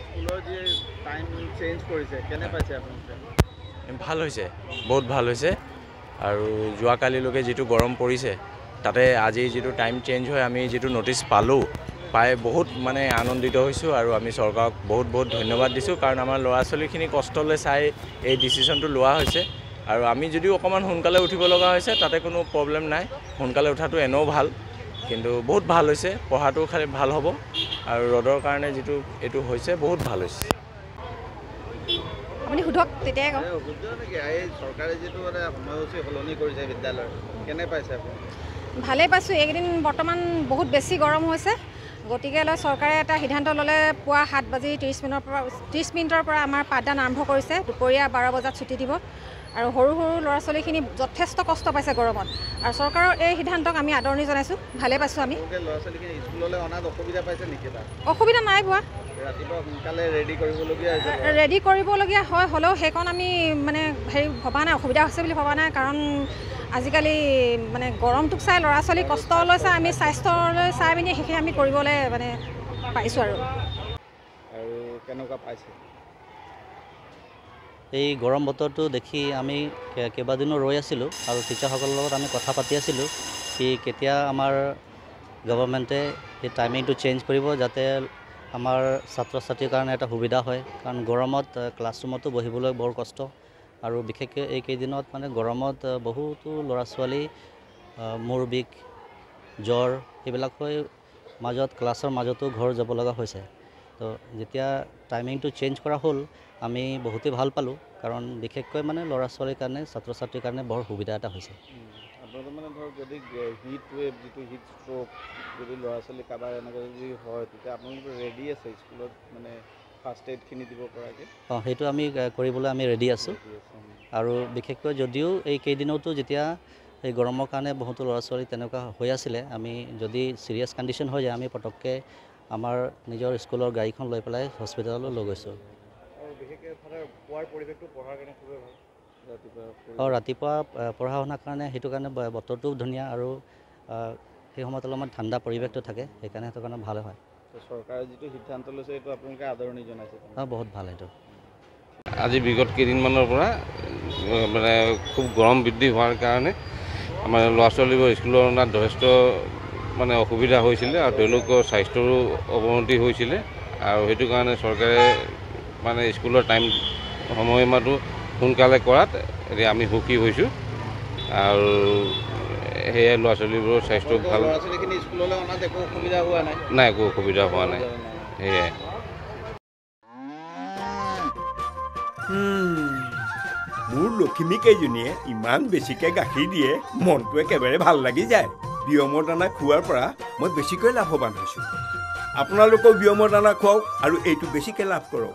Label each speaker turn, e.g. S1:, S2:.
S1: স্কুলৰ যে time change কৰিছে কেনে পাইছে আপোনালোকে?
S2: ভাল হৈছে, বহুত ভাল হৈছে। আৰু যোৱাকালিলৈকে যিটো গৰম পৰিছে তাতে আজি যিটো টাইম চেঞ্জ হয় আমি যিটো নটিচ পালোঁ পাই বহুত মানে আনন্দিত হৈছোঁ আৰু আমি চৰকাৰক বহুত বহুত ধন্যবাদ দিছোঁ কাৰণ আমাৰ ল'ৰা ছোৱালীখিনি কষ্টলৈ চাই এই ডিচিশ্যনটো লোৱা হৈছে। আৰু আমি যদিও অকণমান সোনকালে উঠিব লগা হৈছে তাতে কোনো প্ৰব্লেম নাই, সোনকালে উঠাটো এনেও ভাল, কিন্তু বহুত ভাল হৈছে, পঢ়াটো খালি ভাল হ'ব আৰু ৰ'দৰ কাৰণে যিটো এইটো হৈছে বহুত ভাল হৈছে।
S3: আপুনি সোধক তেতিয়াই কম।
S1: চৰকাৰে যিটো মানে সময়সূচী সলনি কৰিছে বিদ্যালয়ৰ কেনে পাইছে আপুনি?
S3: ভালেই পাইছোঁ। এইকেইদিন বৰ্তমান বহুত বেছি গৰম হৈছে, গতিকে চৰকাৰে এটা সিদ্ধান্ত ল'লে পুৱা 7:30 মিনিটৰ পৰা আমাৰ পাঠদান আৰম্ভ কৰিছে, দুপৰীয়া 12 বজাত ছুটি দিব। আৰু সৰু সৰু ল'ৰা ছোৱালীখিনি যথেষ্ট কষ্ট পাইছে গৰমত, আৰু চৰকাৰৰ এই সিদ্ধান্তক আমি আদৰণি জনাইছোঁ, ভালেই পাইছোঁ আমি।
S1: ল'ৰা ছোৱালীখিনি স্কুললৈ অনাত অসুবিধা পাইছে নেকি?
S3: অসুবিধা নাই পোৱা,
S1: ৰাতিপুৱা সোনকালে ৰেডি
S3: কৰিবলগীয়া হয়, হ'লেও সেইকণ আমি মানে ভবা নাই, অসুবিধা হৈছে বুলি ভবা নাই, কাৰণ আজিকালি মানে গৰমটোক চাই ল'ৰা ছোৱালী কষ্টলৈ চাই আমি স্বাস্থ্যলৈ চাই পিনি সেইখিনি আমি কৰিবলৈ মানে পাইছোঁ। আৰু
S1: কেনেকুৱা পাইছে
S4: এই গৰম বতৰটো দেখি আমি কেইবাদিনো ৰৈ আছিলোঁ আৰু টিচাৰসকলৰ লগত আমি কথা পাতি আছিলোঁ কি কেতিয়া আমাৰ গভৰ্ণমেণ্টে এই টাইমিংটো চেঞ্জ কৰিব যাতে আমাৰ ছাত্ৰ ছাত্ৰীৰ কাৰণে এটা সুবিধা হয়, কাৰণ গৰমত ক্লাছৰুমতো বহিবলৈ বৰ কষ্ট। আৰু বিশেষকৈ এইকেইদিনত মানে গৰমত বহুতো ল'ৰা ছোৱালী মূৰ বিষ, জ্বৰ এইবিলাক হৈ মাজত ক্লাছৰ মাজতো ঘৰ যাব লগা হৈছে। তো যেতিয়া টাইমিংটো চেঞ্জ কৰা হ'ল আমি বহুতেই ভাল পালোঁ, কাৰণ বিশেষকৈ মানে ল'ৰা ছোৱালীৰ কাৰণে, ছাত্ৰ ছাত্ৰীৰ কাৰণে বৰ সুবিধা এটা হৈছে।
S1: আপোনালোকে মানে ধৰক যদি হিট ৱেভ যিটো হিট ষ্ট্ৰ'ক যদি ল'ৰা ছোৱালী কাৰোবাৰ এনেকৈ যদি হয় তেতিয়া আপোনালোকে ৰেডি আছে স্কুলত মানে ফাৰ্ষ্ট এইডখিনি দিব পৰাকৈ?
S4: সেইটো আমি কৰিবলৈ আমি ৰেডি আছোঁ। আৰু বিশেষকৈ যদিও এই কেইদিনতো যেতিয়া এই গৰমৰ কাৰণে বহুতো ল'ৰা ছোৱালী তেনেকুৱা হৈ আছিলে, আমি যদি ছিৰিয়াছ কণ্ডিশ্যন হৈ যায় আমি পটককৈ আমাৰ নিজৰ স্কুলৰ গাড়ীখন লৈ পেলাই হস্পিটেললৈ লৈ গৈছোঁ। ৰাতিপুৱা পঢ়া শুনাৰ কাৰণে সেইটো কাৰণে বতৰটোও ধুনীয়া আৰু সেই সময়ত অলপমান ঠাণ্ডা পৰিৱেশটো থাকে, সেইকাৰণে সেইটো কাৰণে ভাল হয়।
S1: চৰকাৰে যিটো সিদ্ধান্ত লৈছে এইটো আপোনালোকে আদৰণি জনাইছে?
S4: বহুত ভাল। সেইটো
S5: আজি বিগত কেইদিনমানৰ পৰা মানে খুব গৰম বৃদ্ধি হোৱাৰ কাৰণে আমাৰ ল'ৰা ছোৱালীবোৰ স্কুলৰ অনাত যথেষ্ট মানে অসুবিধা হৈছিলে আৰু তেওঁলোকৰ স্বাস্থ্যৰো অৱনতি হৈছিলে, আৰু সেইটো কাৰণে চৰকাৰে মানে স্কুলৰ সময়সীমাটো সোনকালে কৰাত এতিয়া আমি সুখী হৈছোঁ। আৰু সেয়াই ল'ৰা ছোৱালীবোৰৰ স্বাস্থ্য ভাল।
S1: স্কুললৈ অনাত একো অসুবিধা হোৱা নাই?
S5: নাই, একো অসুবিধা হোৱা নাই। সেয়াই
S6: মোৰ লখিমীকেইজনীয়ে ইমান বেছিকৈ গাখীৰ দিয়ে, মনটো একেবাৰে ভাল লাগি যায়। বিয়মৰ দানা খোৱাৰ পৰা মই বেছিকৈ লাভৱান হৈছোঁ। আপোনালোকেও বিয়মৰ দানা খুৱাওক আৰু এইটো বেছিকৈ লাভ কৰক।